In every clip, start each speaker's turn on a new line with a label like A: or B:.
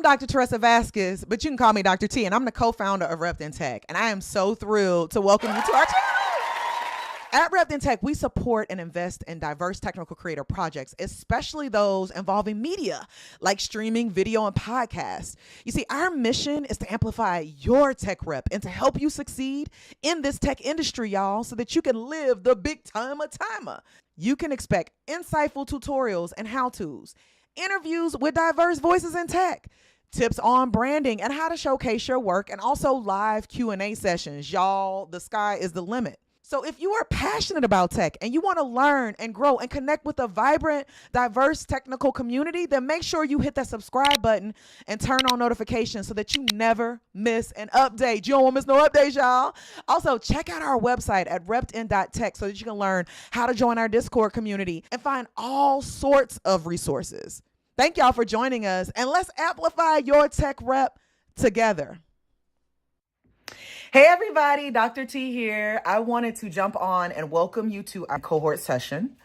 A: Dr. Teresa Vasquez, but you can call me Dr. T, and I'm the co-founder of Rept in Tech, and I am so thrilled to welcome you to our channel. At Rept in Tech, we support and invest in diverse technical creator projects, especially those involving media, like streaming, video, and podcasts. You see, our mission is to amplify your tech rep and to help you succeed in this tech industry, y'all, so that you can live the big timer. You can expect insightful tutorials and how-tos, interviews with diverse voices in tech, tips on branding and how to showcase your work, and also live Q&A sessions. Y'all, the sky is the limit. So if you are passionate about tech and you want to learn and grow and connect with a vibrant, diverse technical community, then make sure you hit that subscribe button and turn on notifications so that you never miss an update. You don't want to miss no updates, y'all. Also, check out our website at reptin.tech so that you can learn how to join our Discord community and find all sorts of resources. Thank y'all for joining us, and let's amplify your tech rep together. Hey everybody, Dr. T here. I wanted to jump on and welcome you to our cohort session.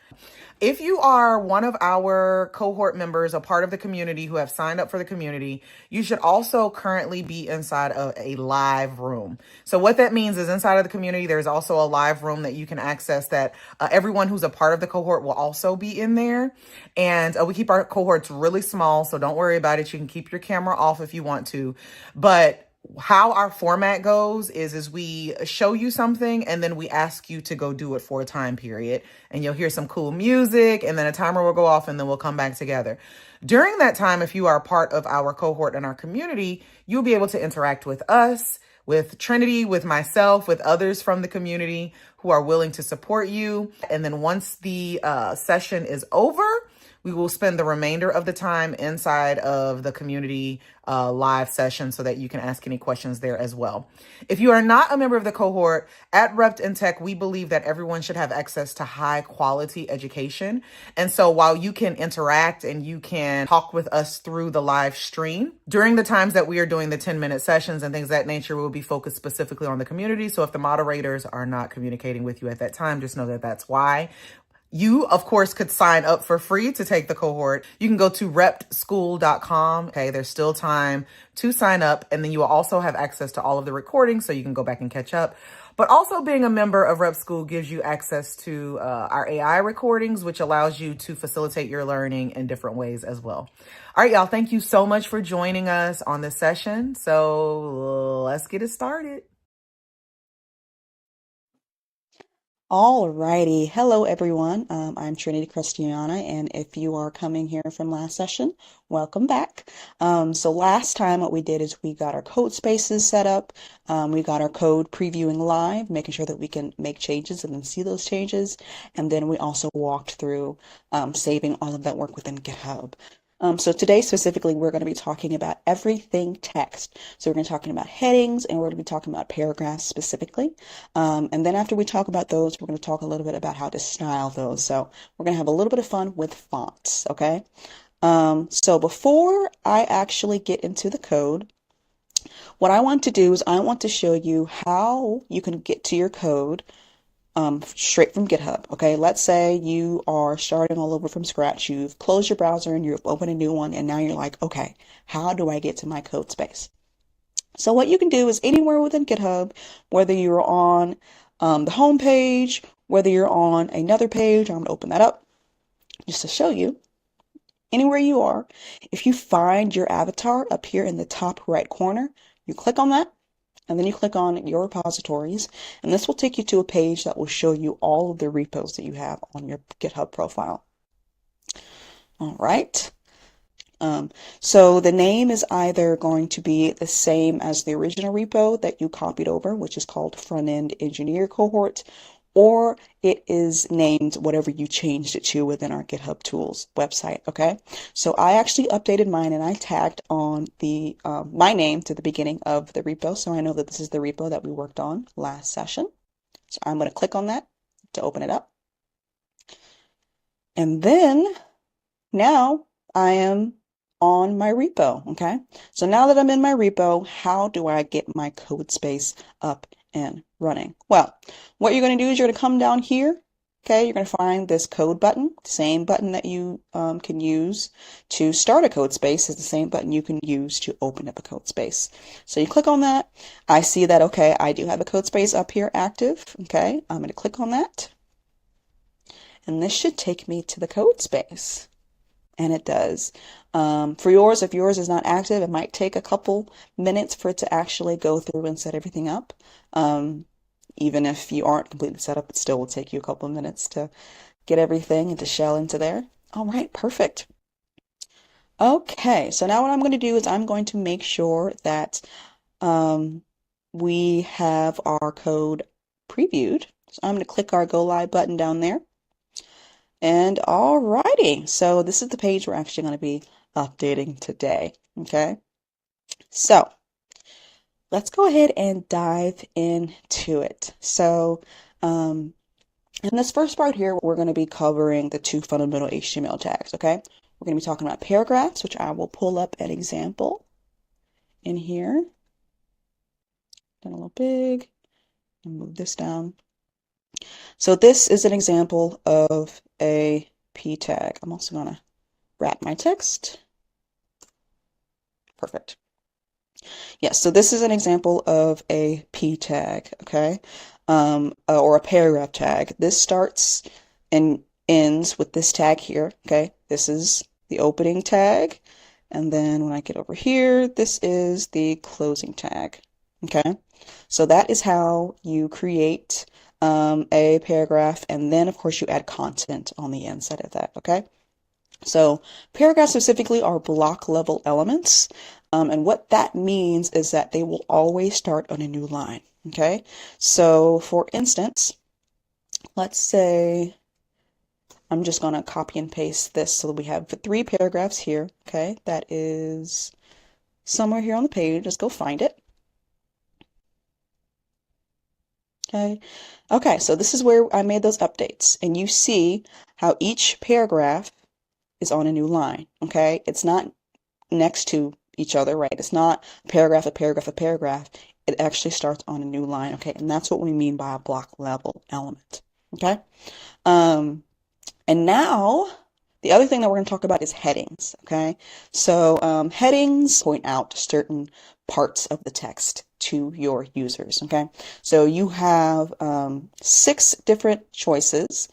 A: If you are one of our cohort members, a part of the community who have signed up for the community, you should also currently be inside of a live room. So what that means is inside of the community, there's also a live room that you can access that everyone who's a part of the cohort will also be in there. And we keep our cohorts really small, so don't worry about it. You can keep your camera off if you want to. But how our format goes is we show you something and then we ask you to go do it for a time period, and you'll hear some cool music and then a timer will go off and then we'll come back together. During that time, if you are a part of our cohort and our community, you'll be able to interact with us, with Trinity, with myself, with others from the community who are willing to support you. And then once the session is over, we will spend the remainder of the time inside of the community live session so that you can ask any questions there as well. If you are not a member of the cohort, at Rept in Tech, we believe that everyone should have access to high quality education. And so while you can interact and you can talk with us through the live stream, during the times that we are doing the 10-minute sessions and things of that nature, we'll be focused specifically on the community. So if the moderators are not communicating with you at that time, just know that that's why. You, of course, could sign up for free to take the cohort. You can go to repschool.com. Okay, there's still time to sign up. And then you will also have access to all of the recordings so you can go back and catch up. But also being a member of Rep School gives you access to our AI recordings, which allows you to facilitate your learning in different ways as well. All right, y'all, thank you so much for joining us on this session. So let's get it started.
B: Alrighty. Hello, everyone. I'm Trinity Christiana, and if you are coming here from last session, welcome back. So last time what we did is we got our code spaces set up. We got our code previewing live, making sure that we can make changes and then see those changes. And then we also walked through saving all of that work within GitHub. So today specifically, we're going to be talking about everything text. So we're going to be talking about headings, and we're going to be talking about paragraphs specifically. And then after we talk about those, we're going to talk a little bit about how to style those. So we're going to have a little bit of fun with fonts, okay? So before I actually get into the code, what I want to do is I want to show you how you can get to your code straight from GitHub. Okay, let's say you are starting all over from scratch. You've closed your browser and you've opened a new one, and now you're like, okay, how do I get to my code space? So what you can do is anywhere within GitHub, whether you're on the home page, whether you're on another page, I'm going to open that up just to show you. Anywhere you are, if you find your avatar up here in the top right corner, you click on that. And then you click on your repositories, and this will take you to a page that will show you all of the repos that you have on your GitHub profile. All right. So the name is either going to be the same as the original repo that you copied over, which is called Front-End Engineer Cohort, or it is named whatever you changed it to within our GitHub Tools website, okay? So I actually updated mine and I tagged on the my name to the beginning of the repo, so I know that this is the repo that we worked on last session. So I'm going to click on that to open it up. And then now I am on my repo, okay? So now that I'm in my repo, how do I get my code space up and running? Well, what you're going to do is you're going to come down here, okay? You're going to find this code button. The same button that you can use to start a code space is the same button you can use to open up a code space. So you click on that. I see that, okay, I do have a code space up here active, okay? I'm going to click on that. And this should take me to the code space. And it does. For yours, if yours is not active, it might take a couple minutes for it to actually go through and set everything up. Even if you aren't completely set up, it still will take you a couple of minutes to get everything and to shell into there. All right, perfect. Okay, so now what I'm going to do is I'm going to make sure that we have our code previewed. So I'm going to click our Go Live button down there. And alrighty, so this is the page we're actually going to be updating today, okay? So let's go ahead and dive into it. So in this first part here, we're going to be covering the two fundamental HTML tags, okay? We're going to be talking about paragraphs, which I will pull up an example in here. Done a little big, and move this down. So this is an example of a p tag. I'm also going to wrap my text. Perfect. Yes, so this is an example of a p tag, okay? Or a paragraph tag. This starts and ends with this tag here, okay? This is the opening tag. And then when I get over here, this is the closing tag, okay? So that is how you create a paragraph, and then of course you add content on the inside of that, okay? So paragraphs specifically are block level elements, and what that means is that they will always start on a new line, okay? So for instance, let's say I'm just going to copy and paste this so that we have 3 paragraphs here, okay? That is somewhere here on the page. Let's go find it. Okay, so this is where I made those updates, and you see how each paragraph is on a new line, okay? It's not next to each other, right? It's not a paragraph, a paragraph, a paragraph. It actually starts on a new line, okay? And that's what we mean by a block level element, okay? And now, the other thing that we're going to talk about is headings, okay? So headings point out certain parts of the text to your users, okay? So you have 6 different choices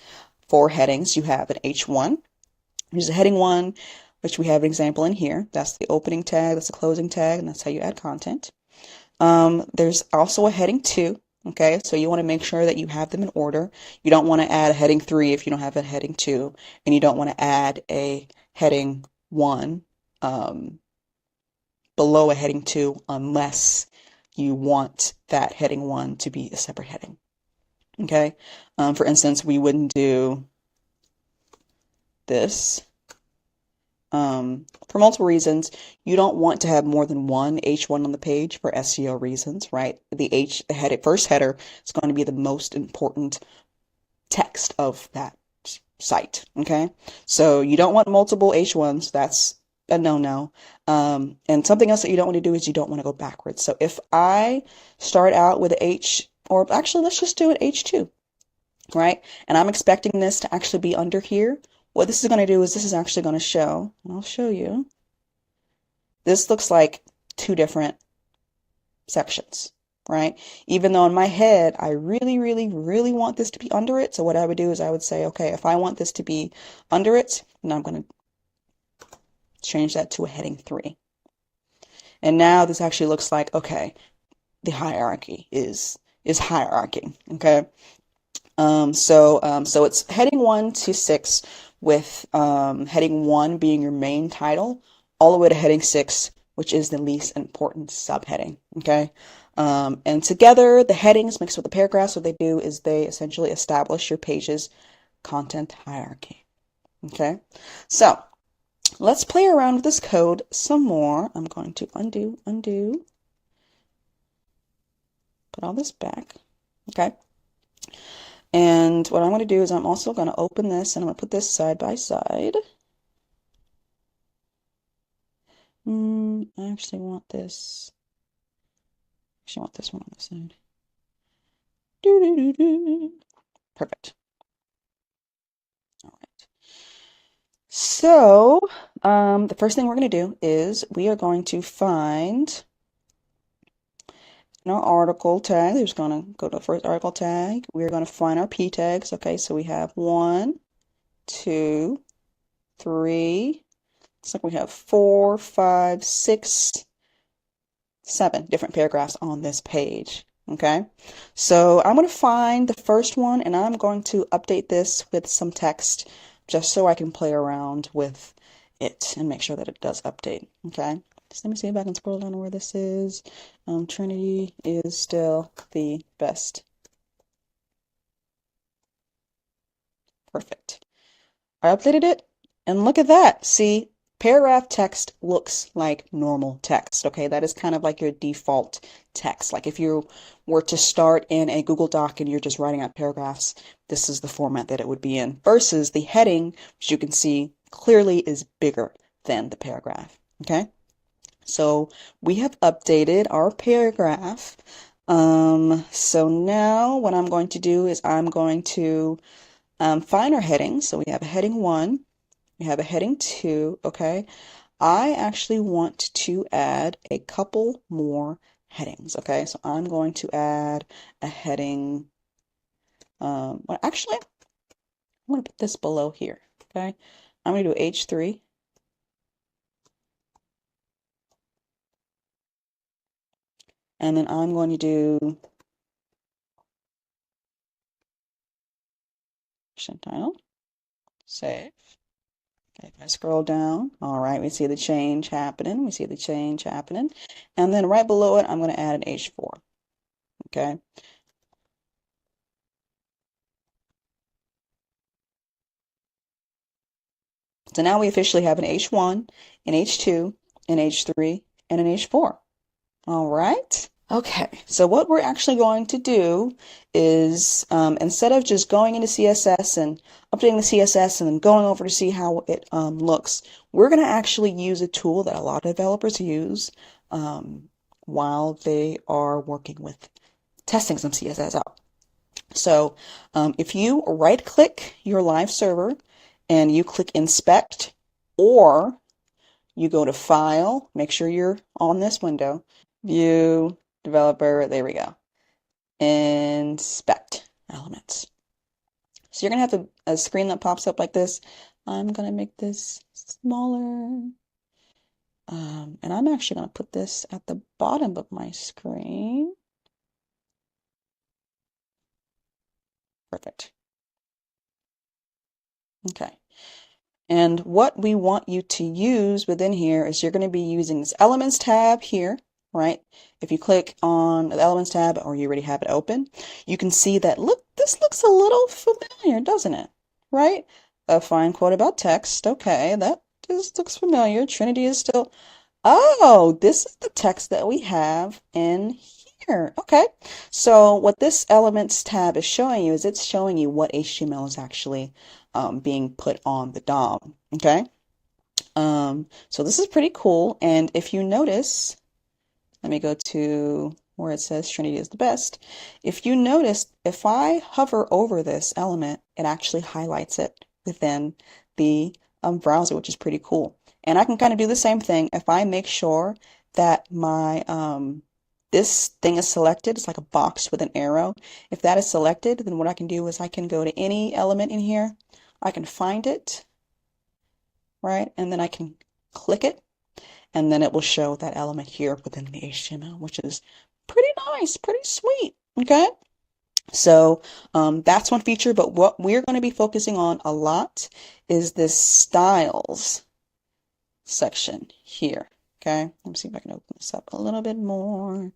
B: for headings. You have an H1, which is a heading 1, which we have an example in here. That's the opening tag, that's the closing tag, and that's how you add content. There's also a heading 2, okay? So you want to make sure that you have them in order. You don't want to add a heading 3 if you don't have a heading 2, and you don't want to add a heading 1 below a heading 2 unless you want that heading 1 to be a separate heading, okay? For instance, we wouldn't do this. For multiple reasons. You don't want to have more than one H1 on the page for SEO reasons, right? The first header is going to be the most important text of that site, okay? So you don't want multiple H1s. That's a no-no. And something else that you don't want to do is you don't want to go backwards. So if I start out with H, or actually let's just do it H2, right? And I'm expecting this to actually be under here. What this is going to do is this is actually going to show, and I'll show you, this looks like 2 different sections, right? Even though in my head, I really, really, really want this to be under it. So what I would do is I would say, okay, if I want this to be under it, then I'm going to change that to a heading 3. And now this actually looks like, okay, the hierarchy is hierarchy, okay? So it's heading 1 to 6 with heading 1 being your main title, all the way to heading 6, which is the least important subheading, okay? And together, the headings mixed with the paragraphs, what they do is they essentially establish your page's content hierarchy, okay? So let's play around with this code some more. I'm going to undo, put all this back, okay? And what I'm going to do is I'm also going to open this and I'm going to put this side by side. I actually want this. Actually, I want this one on the side. Perfect. All right. So, the first thing we're going to do is we are going to find in our article tag. We're just going to go to the first article tag. We're going to find our p tags. Okay, so we have 1, 2, 3. Looks like we have 4, 5, 6, 7 different paragraphs on this page. Okay, so I'm going to find the first one and I'm going to update this with some text just so I can play around with it and make sure that it does update. Okay, just let me see if I can scroll down to where this is. Trinity is still the best. Perfect. I updated it and look at that. See, paragraph text looks like normal text, okay? That is kind of like your default text. Like if you were to start in a Google Doc and you're just writing out paragraphs, this is the format that it would be in, versus the heading, which you can see clearly is bigger than the paragraph, okay? So we have updated our paragraph. So now what I'm going to do is I'm going to find our headings. So we have a heading 1. We have a heading 2, okay? I actually want to add a couple more headings, okay? So I'm going to add a heading, well, actually, I'm going to put this below here, okay? I'm going to do H3. And then I'm going to do title, save. Okay, if I scroll down, all right, we see the change happening. We see the change happening. And then right below it, I'm going to add an H4. Okay. So now we officially have an H1, an H2, an H3, and an H4. All right. Okay, so what we're actually going to do is instead of just going into CSS and updating the CSS and then going over to see how it looks, we're going to actually use a tool that a lot of developers use while they are working with testing some CSS out. So if you right-click your live server and you click Inspect, or you go to File, make sure you're on this window, View, Developer, there we go. Inspect elements. So you're going to have a screen that pops up like this. I'm going to make this smaller. And I'm actually going to put this at the bottom of my screen. Perfect. Okay. And what we want you to use within here is you're going to be using this Elements tab here, right? If you click on the Elements tab, or you already have it open, you can see that, look, this looks a little familiar, doesn't it? Right? A fine quote about text. Okay, that just looks familiar. Trinity is still... Oh, this is the text that we have in here. Okay, so what this Elements tab is showing you is it's showing you what HTML is actually being put on the DOM. Okay, so this is pretty cool. And if you notice, let me go to where it says Trinity is the best. If you notice, if I hover over this element, it actually highlights it within the browser, which is pretty cool. And I can kind of do the same thing if I make sure that my this thing is selected. It's like a box with an arrow. If that is selected, then what I can do is I can go to any element in here. I can find it, right? And then I can click it, and then it will show that element here within the HTML, which is pretty nice, pretty sweet, okay? So that's one feature, but what we're going to be focusing on a lot is this styles section here. Okay, let me see if I can open this up a little bit more.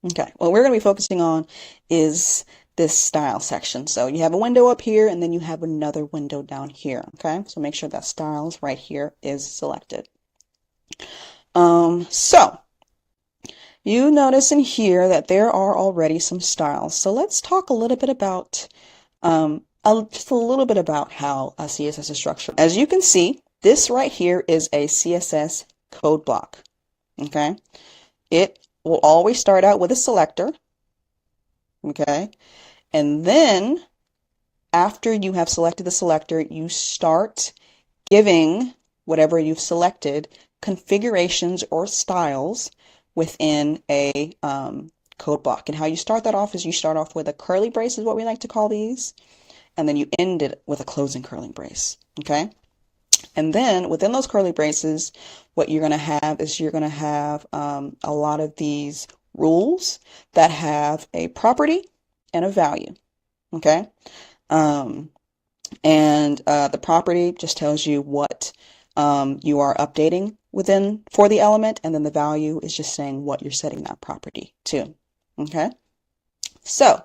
B: Okay, what we're going to be focusing on is this style section. So you have a window up here and then you have another window down here. Okay, so make sure that styles right here is selected. So you notice in here that there are already some styles. So let's talk a little bit about just a little bit about how a CSS is structured. As you can see, this right here is a CSS code block. Okay, it will always start out with a selector. Okay, and then after you have selected the selector, you start giving whatever you've selected configurations or styles within a code block. And how you start that off is you start off with a curly brace, is what we like to call these, and then you end it with a closing curling brace. Okay, and then within those curly braces, what you're going to have is you're going to have a lot of these rules that have a property and a value. Okay, and the property just tells you what you are updating within for the element, and then the value is just saying what you're setting that property to. Okay, so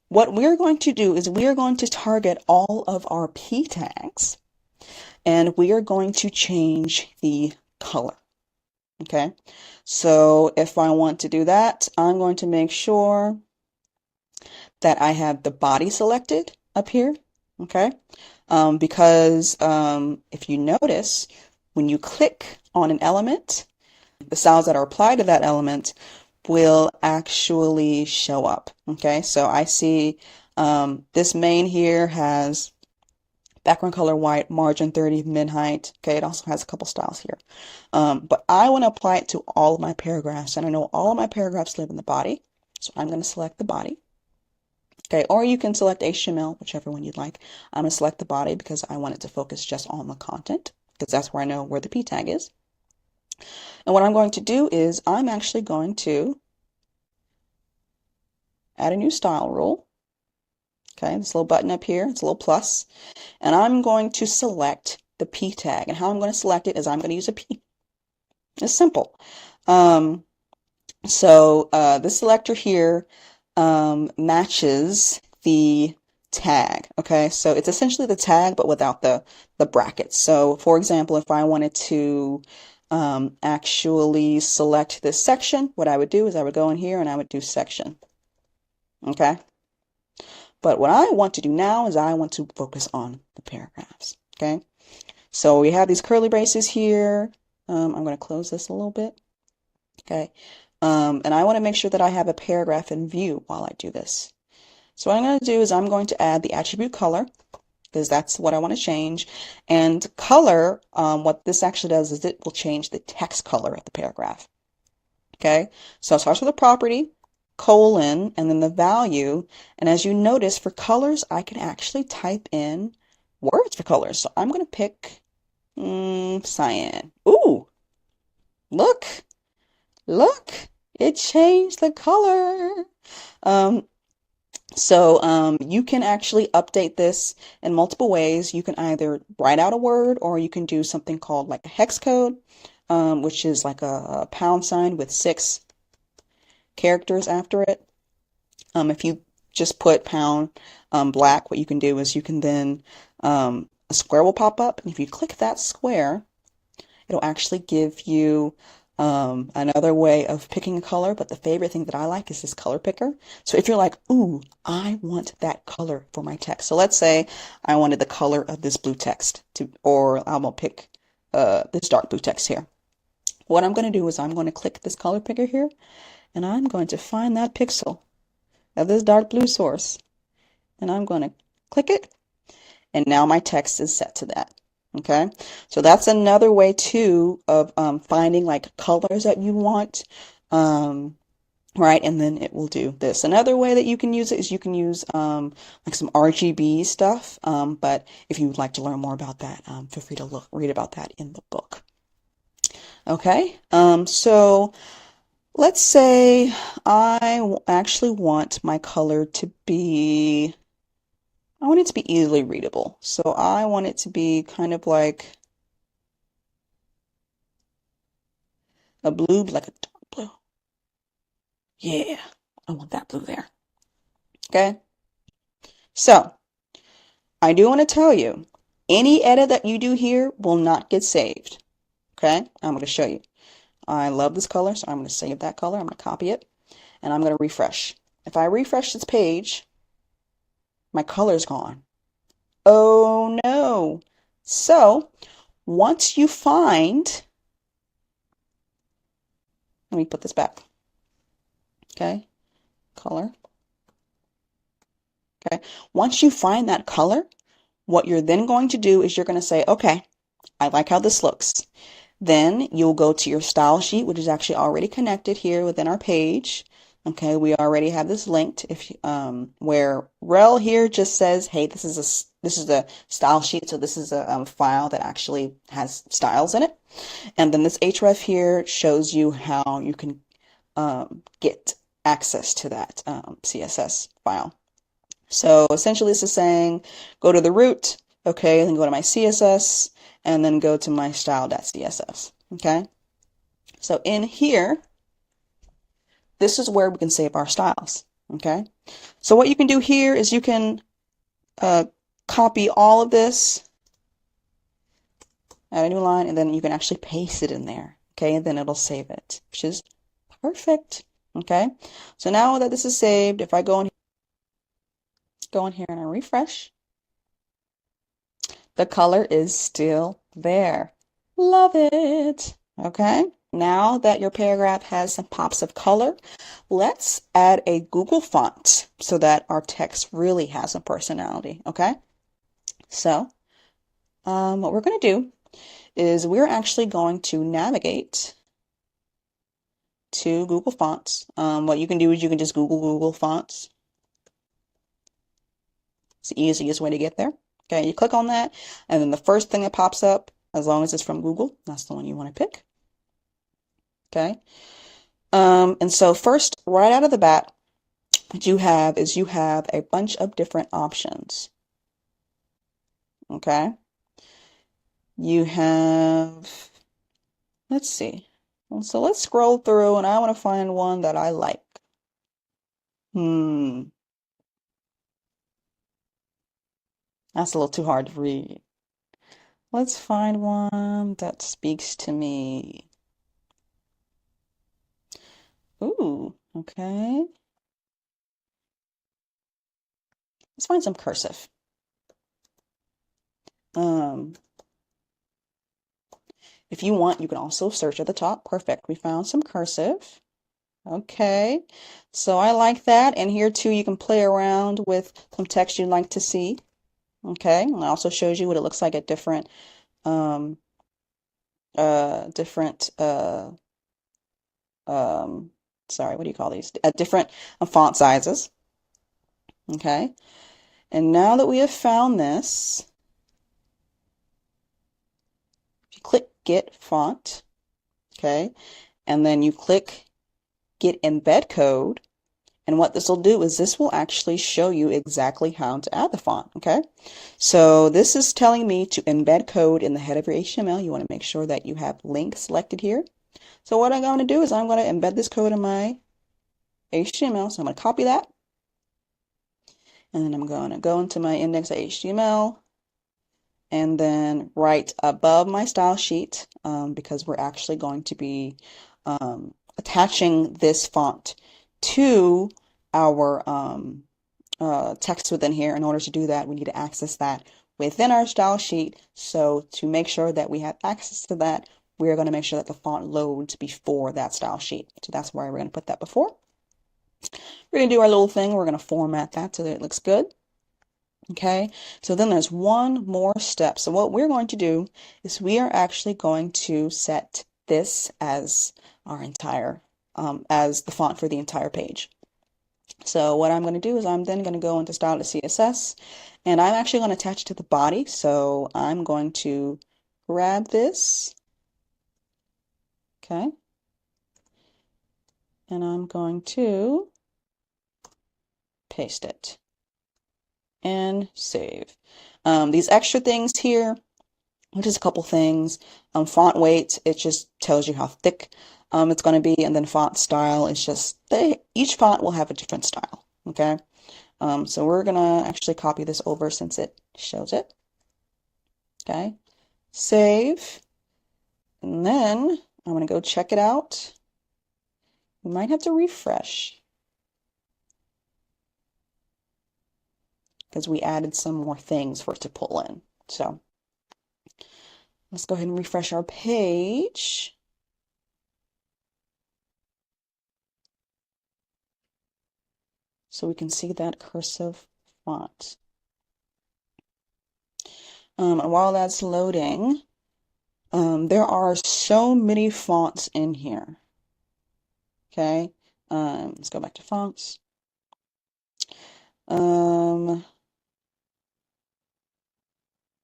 B: what we're going to do is we are going to target all of our p tags, and we are going to change the color. Okay, so if I want to do that, I'm going to make sure that I have the body selected up here. Okay, because if you notice, when you click on an element, the styles that are applied to that element will actually show up. Okay, so I see this main here has background color white, margin 30, min height. Okay, it also has a couple styles here. But I want to apply it to all of my paragraphs, and I know all of my paragraphs live in the body, so I'm going to select the body. Okay, or you can select HTML, whichever one you'd like. I'm going to select the body because I want it to focus just on the content, because that's where I know where the p tag is. And what I'm going to do is I'm actually going to add a new style rule. Okay, this little button up here, it's a little plus, and I'm going to select the p tag. And how I'm going to select it is I'm going to use a p. It's simple. So this selector here matches the tag. Okay, so it's essentially the tag but without the brackets. So for example, if I wanted to actually select this section, what I would do is I would go in here and I would do section. Okay, but what I want to do now is I want to focus on the paragraphs. Okay, so we have these curly braces here. I'm going to close this a little bit. Okay, and I want to make sure that I have a paragraph in view while I do this. So what I'm going to do is I'm going to add the attribute color, because that's what I want to change. And color, what this actually does is it will change the text color of the paragraph. Okay, so it starts with a property, colon, and then the value. And as you notice, for colors, I can actually type in words for colors. So I'm going to pick cyan. Ooh, look, it changed the color. So you can actually update this in multiple ways. You can either write out a word, or you can do something called like a hex code, which is like a pound sign with 6 characters after it. If you just put pound black, what you can do is you can then, a square will pop up, and if you click that square, it'll actually give you another way of picking a color. But the favorite thing that I like is this color picker. So if you're like, ooh, I want that color for my text. So let's say I wanted the color of this blue text or I'm gonna pick this dark blue text here. What I'm going to do is I'm going to click this color picker here, and I'm going to find that pixel of this dark blue source, and I'm going to click it, and now my text is set to that. Okay, so that's another way too of finding like colors that you want, right? And then it will do this. Another way that you can use it is you can use like some RGB stuff. But if you would like to learn more about that, feel free to read about that in the book. Okay, so let's say I actually want my color to be, I want it to be easily readable. So I want it to be kind of like a blue, like a dark blue. Yeah, I want that blue there. Okay. So I do want to tell you, any edit that you do here will not get saved. Okay. I'm going to show you. I love this color, so I'm going to save that color. I'm going to copy it, and I'm going to refresh. If I refresh this page, my color's gone. Oh no. So once you find, let me put this back. Okay. Color. Okay. Once you find that color, what you're then going to do is you're going to say, okay, I like how this looks. Then you'll go to your style sheet, which is actually already connected here within our page. Okay, we already have this linked. If where rel here just says, hey, this is a style sheet, so this is a file that actually has styles in it. And then this href here shows you how you can get access to that CSS file. So essentially this is saying, go to the root, okay, then go to my CSS, and then go to my style.css, okay? So in here, this is where we can save our styles, okay? So what you can do here is you can copy all of this, add a new line, and then you can actually paste it in there, okay? And then it'll save it, which is perfect, okay? So now that this is saved, if I go in here and I refresh, the color is still there. Love it. Okay. Now that your paragraph has some pops of color, let's add a Google font so that our text really has some personality. Okay. So what we're going to do is we're actually going to navigate to Google Fonts. What you can do is you can just Google Fonts. It's the easiest way to get there. Okay, you click on that, and then the first thing that pops up, as long as it's from Google, that's the one you want to pick. Okay. And so first, right out of the bat, what you have is you have a bunch of different options. Okay. You have, let's see. So let's scroll through, and I want to find one that I like. That's a little too hard to read. Let's find one that speaks to me. Ooh, okay. Let's find some cursive. If you want, you can also search at the top. Perfect. We found some cursive. Okay. So I like that. And here too, you can play around with some text you'd like to see. Okay. And it also shows you what it looks like at different sorry, what do you call these? At different font sizes. Okay. And now that we have found this, if you click Get Font, okay, and then you click Get Embed Code, and what this will do is this will actually show you exactly how to add the font, okay? So this is telling me to embed code in the head of your HTML. You want to make sure that you have link selected here. So what I'm going to do is I'm going to embed this code in my HTML. So I'm going to copy that. And then I'm going to go into my index.html and then right above my style sheet, because we're actually going to be attaching this font to our text within here. In order to do that, we need to access that within our style sheet. So to make sure that we have access to that, we're going to make sure that the font loads before that style sheet. So that's why we're going to put that before. We're going to do our little thing. We're going to format that so that it looks good. Okay, so then there's one more step. So what we're going to do is we are actually going to set this as our entire, as the font for the entire page. So what I'm going to do is I'm then going to go into style.css, and I'm actually going to attach it to the body. So I'm going to grab this, okay, and I'm going to paste it and save. These extra things here, which is a couple things. Font weight, it just tells you how thick it's going to be, and then font style is just, each font will have a different style, okay? So we're going to actually copy this over since it shows it, okay? Save, and then I'm going to go check it out. We might have to refresh because we added some more things for it to pull in. So let's go ahead and refresh our page. So we can see that cursive font. And while that's loading, there are so many fonts in here. Okay, let's go back to fonts.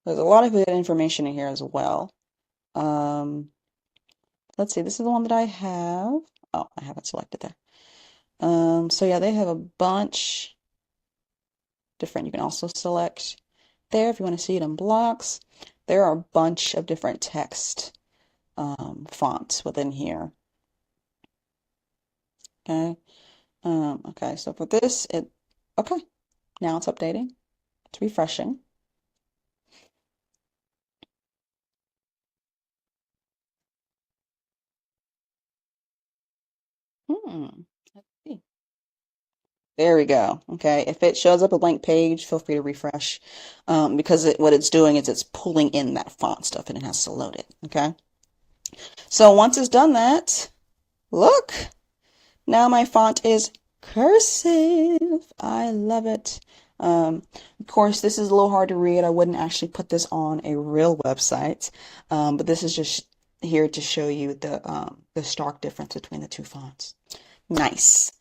B: There's a lot of good information in here as well. Let's see, this is the one that I have. Oh, I have it selected there. So yeah, they have a bunch different. You can also select there if you want to see it in blocks. There are a bunch of different text fonts within here. Okay. Okay, so for this, okay, now it's updating. It's refreshing. Let's see. There we go. Okay, if it shows up a blank page, feel free to refresh because what it's doing is it's pulling in that font stuff and it has to load it. Okay, so once it's done that, look, now my font is cursive. I love it. Of course, this is a little hard to read. I wouldn't actually put this on a real website, but this is just here to show you the stark difference between the two fonts. Nice.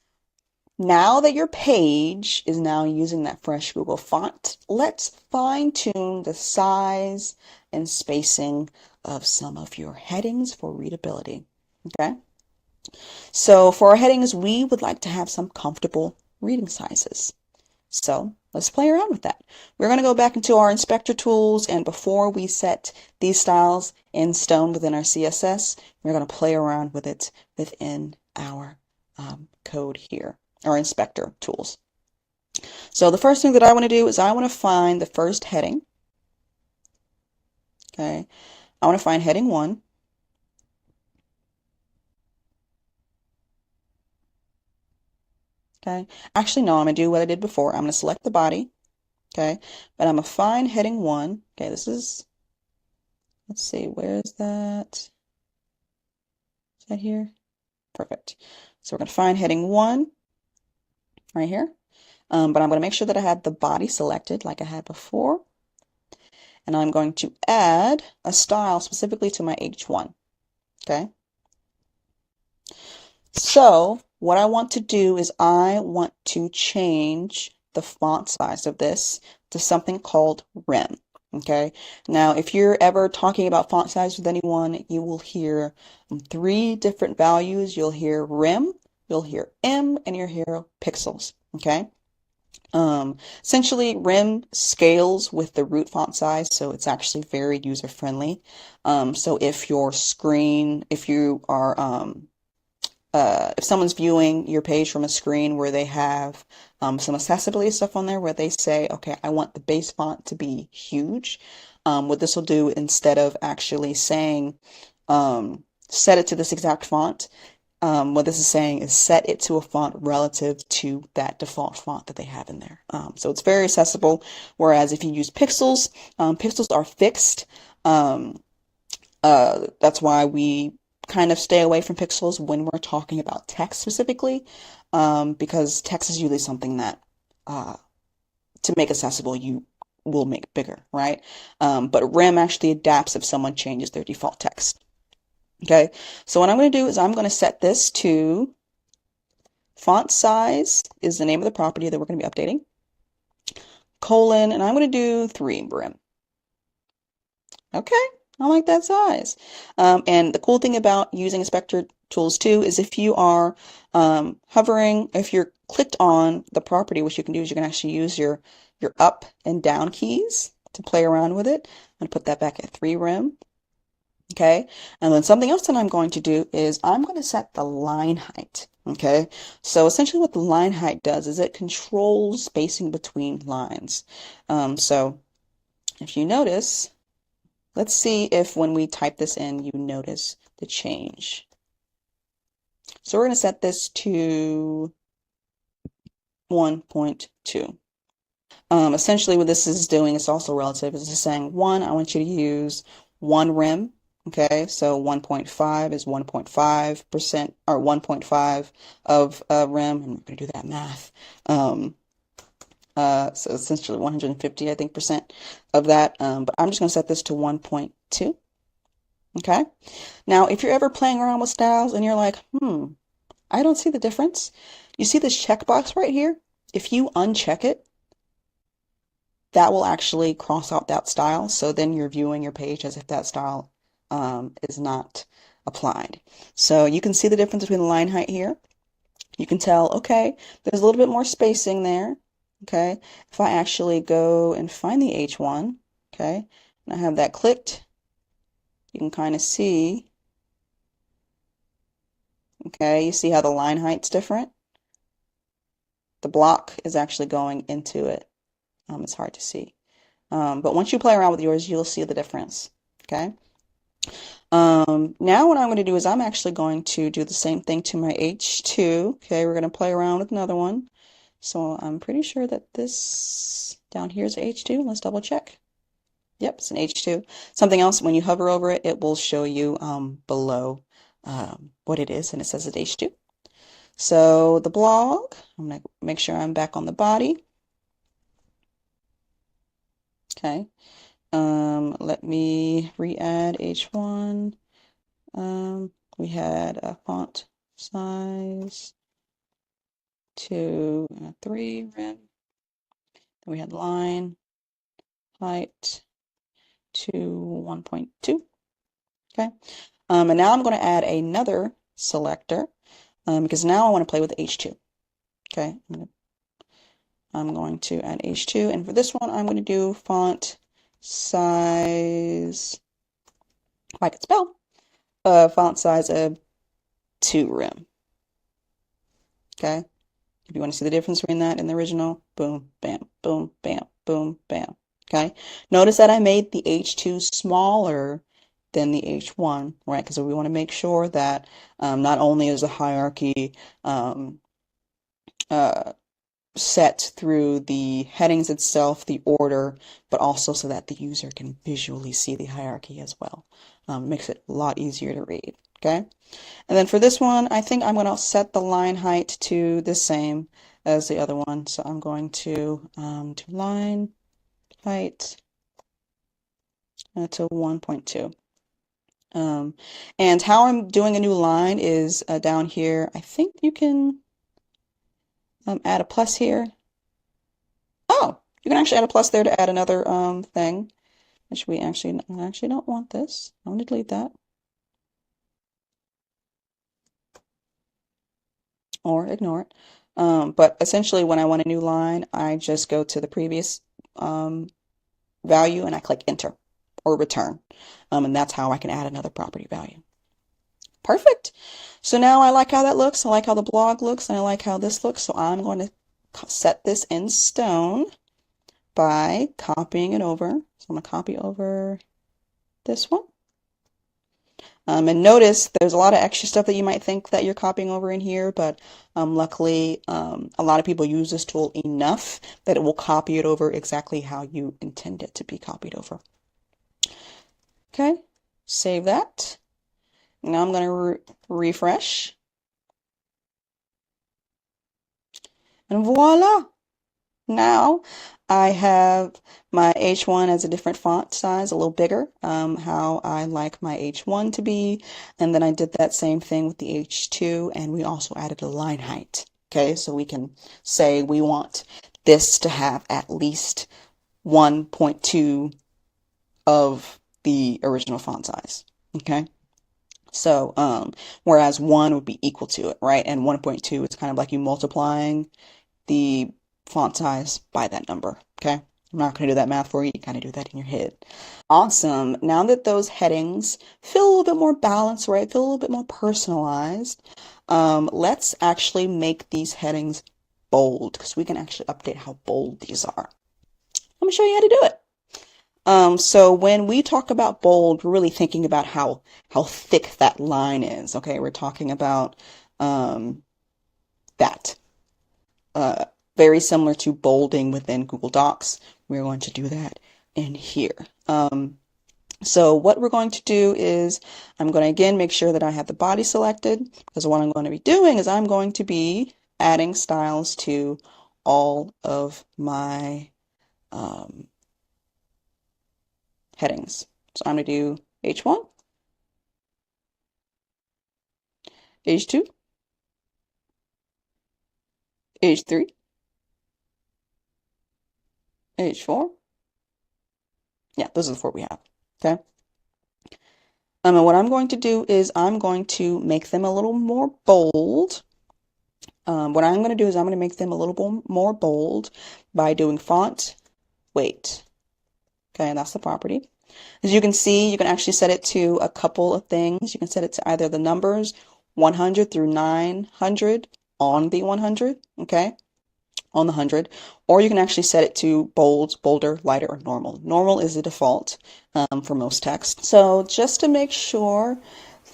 B: Now that your page is now using that fresh Google font, let's fine tune the size and spacing of some of your headings for readability. Okay. So for our headings, we would like to have some comfortable reading sizes. So let's play around with that. We're going to go back into our inspector tools, and before we set these styles in stone within our CSS, we're going to play around with it within our code here, our inspector tools. So the first thing that I want to do is I want to find the first heading. Okay, I want to find heading 1. Okay, actually, no, I'm going to do what I did before. I'm going to select the body. Okay, but I'm going to find heading 1. Okay, this is, let's see, where is that? Is that here? Perfect. So we're going to find heading 1 right here. But I'm going to make sure that I had the body selected like I had before. And I'm going to add a style specifically to my H1. Okay. So what I want to do is I want to change the font size of this to something called rim. Okay. Now, if you're ever talking about font size with anyone, you will hear 3 different values. You'll hear rim, you'll hear M, and you'll hear pixels. Okay. Essentially, rim scales with the root font size, so it's actually very user friendly. So if your screen, if you are if someone's viewing your page from a screen where they have some accessibility stuff on there where they say, okay, I want the base font to be huge, what this will do instead of actually saying, set it to this exact font, what this is saying is set it to a font relative to that default font that they have in there. So it's very accessible, whereas if you use pixels, pixels are fixed. That's why we kind of stay away from pixels when we're talking about text specifically, because text is usually something that to make accessible you will make bigger, right? But rim actually adapts if someone changes their default text. Okay, so what I'm going to do is I'm going to set this to font size is the name of the property that we're going to be updating, colon, and I'm going to do 3 rim. Okay, I like that size. And the cool thing about using inspector tools too is if you are hovering, if you're clicked on the property, what you can do is you can actually use your up and down keys to play around with it. I'm going to put that back at 3 rim. Okay, and then something else that I'm going to do is I'm going to set the line height. Okay, so essentially what the line height does is it controls spacing between lines. So if you notice, let's see if when we type this in, you notice the change. So we're going to set this to 1.2. Essentially what this is doing is also relative. It's just saying, one, I want you to use one rim. Okay, so 1.5 is 1.5% or 1.5 of a rim. I'm not going to do that math. So essentially 150, I think, percent of that. But I'm just going to set this to 1.2. Okay. Now, if you're ever playing around with styles and you're like, I don't see the difference. You see this checkbox right here? If you uncheck it, that will actually cross out that style. So then you're viewing your page as if that style is not applied. So you can see the difference between the line height here. You can tell, okay, there's a little bit more spacing there. Okay, if I actually go and find the H1, okay, and I have that clicked, you can kind of see, okay, you see how the line height's different? The block is actually going into it. It's hard to see. But once you play around with yours, you'll see the difference. Okay. Now what I'm going to do is I'm actually going to do the same thing to my H2. Okay, we're going to play around with another one. So I'm pretty sure that this down here is H2. Let's double check. Yep, it's an H2. Something else, when you hover over it, it will show you below what it is, and it says it's H2. So the blog, I'm going to make sure I'm back on the body. Okay. Let me re-add H1. We had a font size 2 and a 3 rim. Then we had line height to 1.2. Okay. And now I'm going to add another selector because now I want to play with H2. Okay. I'm going to add H2, and for this one, I'm going to do font size, if I could spell, font size of 2 rim. Okay. If you want to see the difference between that and the original, boom, bam, boom, bam, boom, bam. Okay. Notice that I made the H2 smaller than the H1, right? Because we want to make sure that not only is the hierarchy set through the headings itself, the order, but also so that the user can visually see the hierarchy as well. Makes it a lot easier to read. Okay. And then for this one, I think I'm going to set the line height to the same as the other one. So I'm going to do line height to 1.2. And how I'm doing a new line is down here. I think you can add a plus here. Oh, you can actually add a plus there to add another thing, which I actually don't want this. I'm going to delete that. Or ignore it. But essentially, when I want a new line, I just go to the previous value and I click enter or return. And that's how I can add another property value. Perfect. So now I like how that looks. I like how the blog looks, and I like how this looks. So I'm going to set this in stone by copying it over. So I'm going to copy over this one. And notice there's a lot of extra stuff that you might think that you're copying over in here, but luckily a lot of people use this tool enough that it will copy it over exactly how you intend it to be copied over. Okay, save that. Now I'm going to refresh. And voila! Now I have my H1 as a different font size, a little bigger, how I like my H1 to be. And then I did that same thing with the H2, and we also added a line height. Okay, so we can say we want this to have at least 1.2 of the original font size. Okay, so whereas 1 would be equal to it, right? And 1.2 is kind of like you multiplying the font size by that number. Okay, I'm not going to do that math for you. You kind of do that in your head. Awesome. Now that those headings feel a little bit more balanced, right? Feel a little bit more personalized. Let's actually make these headings bold because we can actually update how bold these are. Let me show you how to do it. So when we talk about bold, we're really thinking about how thick that line is. Okay, we're talking about that. Very similar to bolding within Google Docs. We're going to do that in here. So what we're going to do is I'm going to again make sure that I have the body selected because what I'm going to be doing is I'm going to be adding styles to all of my headings. So I'm going to do H1, H2, H3, H4. Yeah, those are the four we have. Okay. And what I'm going to do is I'm going to make them a little more bold. What I'm going to do is I'm going to make them a little more bold by doing font weight. Okay, and that's the property. As you can see, you can actually set it to a couple of things. You can set it to either the numbers 100 through 900 on the 100, okay, on the 100, or you can actually set it to bold, bolder, lighter, or normal. Normal is the default for most text. So just to make sure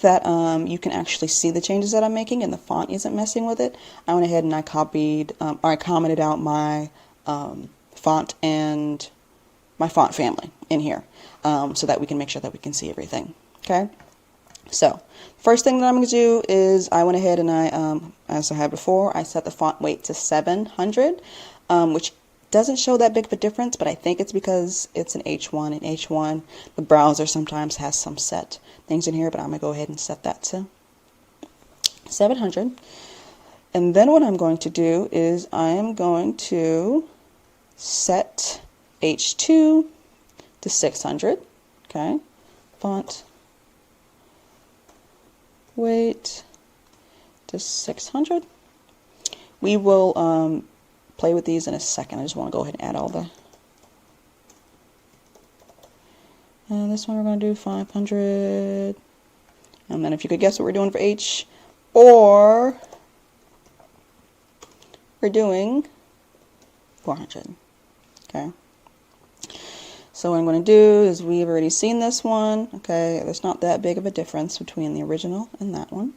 B: that you can actually see the changes that I'm making and the font isn't messing with it, I went ahead and I copied, or I commented out my font and my font family in here so that we can make sure that we can see everything. Okay. So first thing that I'm going to do is I went ahead and I, as I had before, I set the font weight to 700, which doesn't show that big of a difference, but I think it's because it's an H1, and H1, the browser sometimes has some set things in here, but I'm going to go ahead and set that to 700. And then what I'm going to do is I am going to set H2 to 600, okay, font weight to 600. We will play with these in a second. I just want to go ahead and add all the, and this one we're going to do 500, and then if you could guess what we're doing for H4, we're doing 400, okay. So what I'm going to do is we've already seen this one, okay, there's not that big of a difference between the original and that one.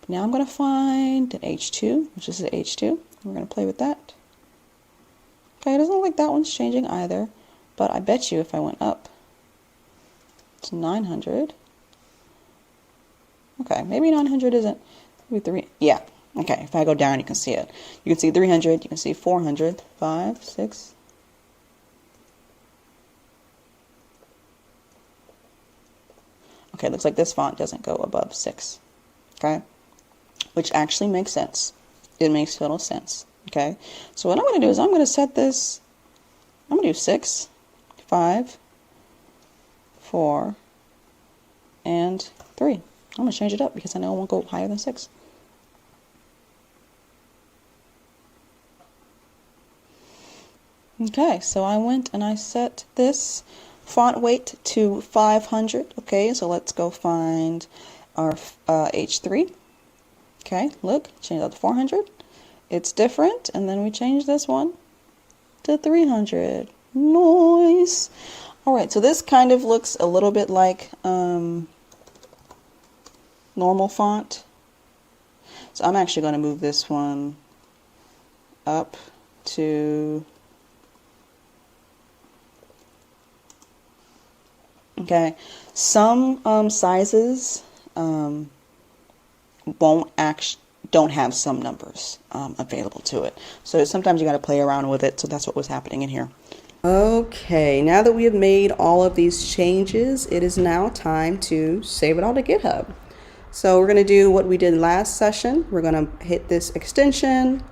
B: But now I'm going to find an H2, which is an H2. We're going to play with that. Okay, it doesn't look like that one's changing either, but I bet you if I went up to 900, okay, maybe 900 isn't, maybe 3, yeah, okay, if I go down you can see it. You can see 300, you can see 400, 5, 6, okay, looks like this font doesn't go above 6, okay, which actually makes sense. It makes total sense, okay. So what I'm going to do is I'm going to set this, I'm going to do 6, 5, 4, and 3. I'm going to change it up because I know it won't go higher than 6. Okay, so I went and I set this font weight to 500. Okay, so let's go find our H3. Okay, look, change that to 400. It's different, and then we change this one to 300. Nice. All right, so this kind of looks a little bit like normal font. So I'm actually going to move this one up to, okay, some sizes don't have some numbers available to it. So sometimes you got to play around with it. So that's what was happening in here. Okay, now that we have made all of these changes, it is now time to save it all to GitHub. So we're going to do what we did last session. We're going to hit this extension.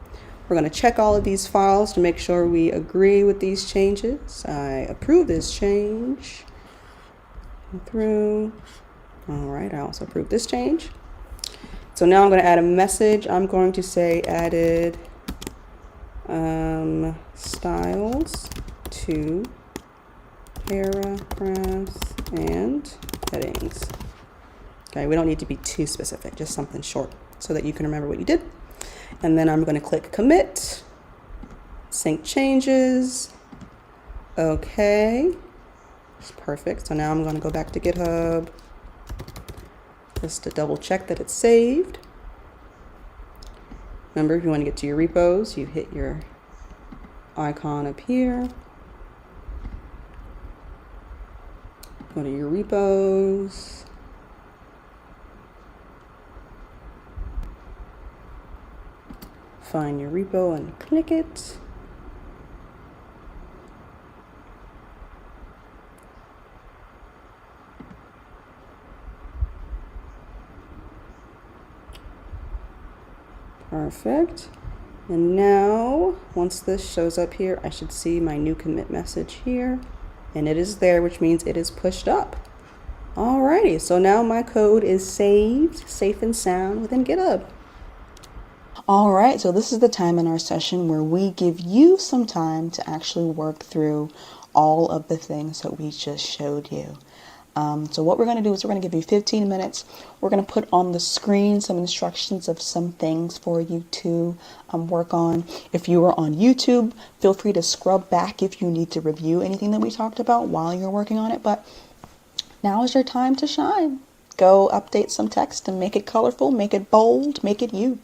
B: We're going to check all of these files to make sure we agree with these changes. I approve this change. Through. All right, I also approve this change. So now I'm going to add a message. I'm going to say added styles 2 paragraphs and headings. Okay, we don't need to be too specific, just something short so that you can remember what you did. And then I'm going to click commit, sync changes. Okay, it's perfect. So now I'm going to go back to GitHub just to double check that it's saved. Remember, if you want to get to your repos, you hit your icon up here. Go to your repos. Find your repo and click it. Perfect. And now, once this shows up here, I should see my new commit message here. And it is there, which means it is pushed up. Alrighty, so now my code is saved, safe and sound within GitHub. All right, so this is the time in our session where we give you some time to actually work through all of the things that we just showed you. So what we're going to do is we're going to give you 15 minutes. We're going to put on the screen some instructions of some things for you to work on. If you are on YouTube, feel free to scrub back if you need to review anything that we talked about while you're working on it. But now is your time to shine. Go update some text and make it colorful, make it bold, make it you.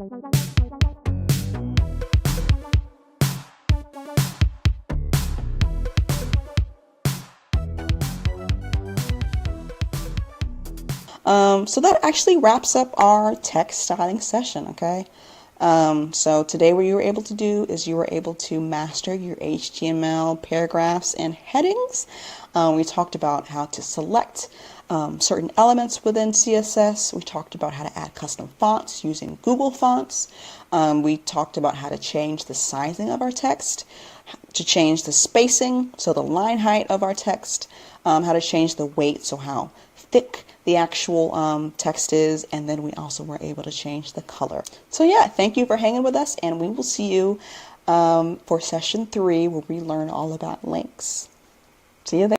B: So that actually wraps up our text styling session, okay? So today what you were able to do is you were able to master your HTML paragraphs and headings. We talked about how to select certain elements within CSS. We talked about how to add custom fonts using Google Fonts. We talked about how to change the sizing of our text, to change the spacing, so the line height of our text, how to change the weight, so how thick the actual text is, and then we also were able to change the color. So yeah, thank you for hanging with us, and we will see you for session 3 where we learn all about links. See you there.